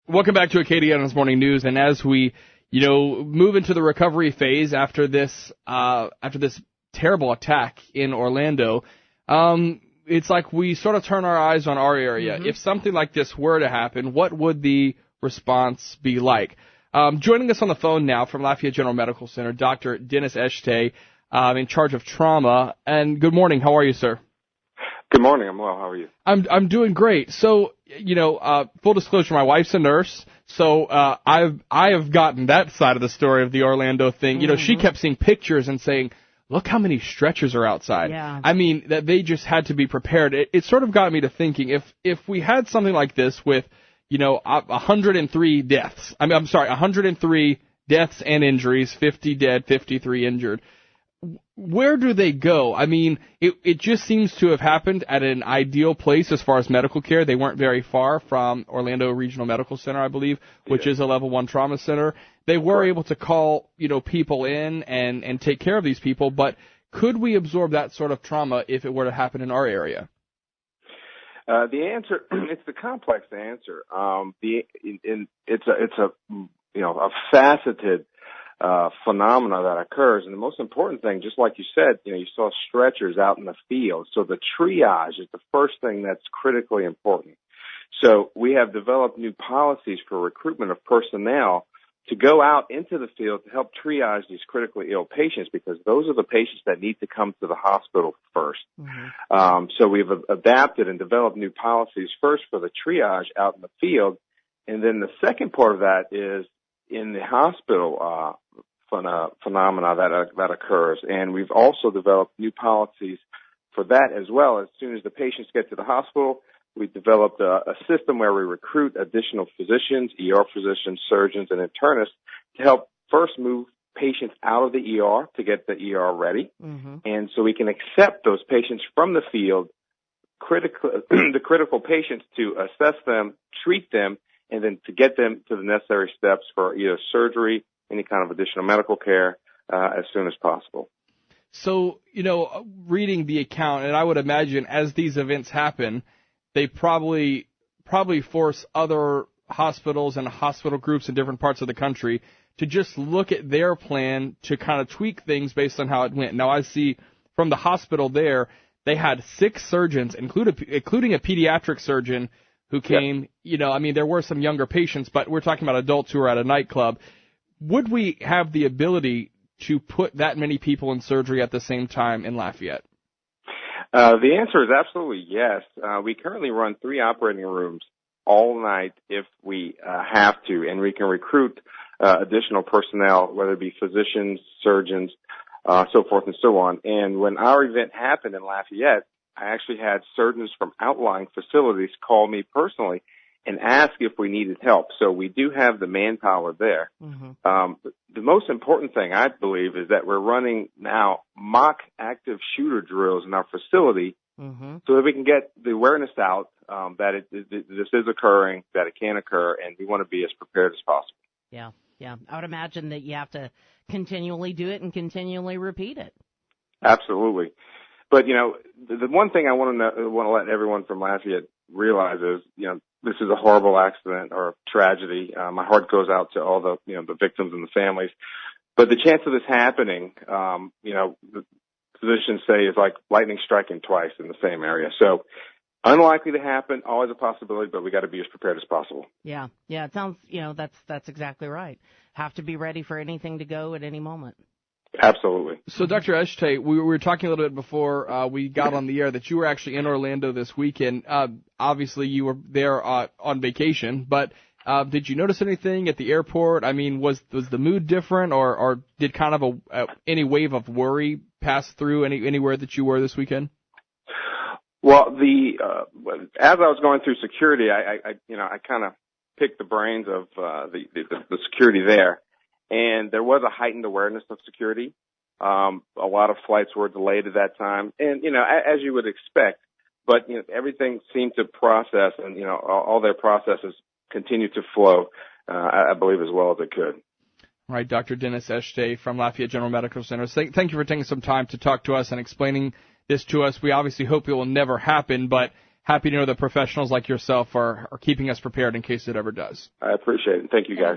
Welcome back to Echete on This Morning News, and as we, move into the recovery phase after this terrible attack in Orlando, it's like we sort of turn our eyes on our area. Mm-hmm. If something like this were to happen, what would the response be like? Joining us on the phone now from Lafayette General Medical Center, Dr. Dennis Echete, in charge of trauma. And good morning. How are you, sir? Good morning. I'm well. How are you? I'm doing great. So, full disclosure, my wife's a nurse, so I have gotten that side of the story of the Orlando thing. Mm-hmm. She kept seeing pictures and saying, "Look how many stretchers are outside." Yeah. I mean, that they just had to be prepared. It sort of got me to thinking, if we had something like this with 103 deaths. 103 deaths and injuries, 50 dead, 53 injured. Where do they go? I mean, it just seems to have happened at an ideal place as far as medical care. They weren't very far from Orlando Regional Medical Center, I believe, which is a level 1 trauma center. They were able to call, people in and take care of these people, but could we absorb that sort of trauma if it were to happen in our area? The answer, it's the complex answer. It's a faceted phenomena that occurs. And the most important thing, just like you said, you saw stretchers out in the field. So the triage is the first thing that's critically important. So we have developed new policies for recruitment of personnel to go out into the field to help triage these critically ill patients, because those are the patients that need to come to the hospital first. Mm-hmm. So we've adapted and developed new policies first for the triage out in the field. And then the second part of that is in the hospital phenomena that occurs. And we've also developed new policies for that as well. As soon as the patients get to the hospital, we've developed a system where we recruit additional physicians, ER physicians, surgeons, and internists to help first move patients out of the ER to get the ER ready. Mm-hmm. And so we can accept those patients from the field, the critical patients, to assess them, treat them, and then to get them to the necessary steps for either surgery, any kind of additional medical care, as soon as possible. So, reading the account, and I would imagine as these events happen, they probably force other hospitals and hospital groups in different parts of the country to just look at their plan to kind of tweak things based on how it went. Now, I see from the hospital there, they had 6 surgeons, including a pediatric surgeon, who came, there were some younger patients, but we're talking about adults who were at a nightclub. Would we have the ability to put that many people in surgery at the same time in Lafayette? The answer is absolutely yes. We currently run 3 operating rooms all night if we have to, and we can recruit additional personnel, whether it be physicians, surgeons, so forth and so on. And when our event happened in Lafayette, I actually had surgeons from outlying facilities call me personally and ask if we needed help. So we do have the manpower there. Mm-hmm. The most important thing, I believe, is that we're running now mock active shooter drills in our facility, mm-hmm. so that we can get the awareness out that this is occurring, that it can occur, and we want to be as prepared as possible. Yeah. I would imagine that you have to continually do it and continually repeat it. Absolutely. But, the one thing I want to let everyone from Lafayette realize is, this is a horrible accident or tragedy. My heart goes out to all the victims and the families. But the chance of this happening, the physicians say is like lightning striking twice in the same area. So unlikely to happen, always a possibility, but we got to be as prepared as possible. Yeah. It sounds, that's exactly right. Have to be ready for anything to go at any moment. Absolutely. So, Dr. Echete, we were talking a little bit before we got on the air that you were actually in Orlando this weekend. Obviously, you were there on vacation, but did you notice anything at the airport? I mean, was the mood different, or did kind of any wave of worry pass through anywhere that you were this weekend? Well, as I was going through security, I kind of picked the brains of the security there. And there was a heightened awareness of security. A lot of flights were delayed at that time. And, as you would expect, but, everything seemed to process and, all their processes continued to flow, I believe, as well as it could. All right, Dr. Dennis Echete from Lafayette General Medical Center. Thank you for taking some time to talk to us and explaining this to us. We obviously hope it will never happen, but happy to know that professionals like yourself are keeping us prepared in case it ever does. I appreciate it. Thank you, guys.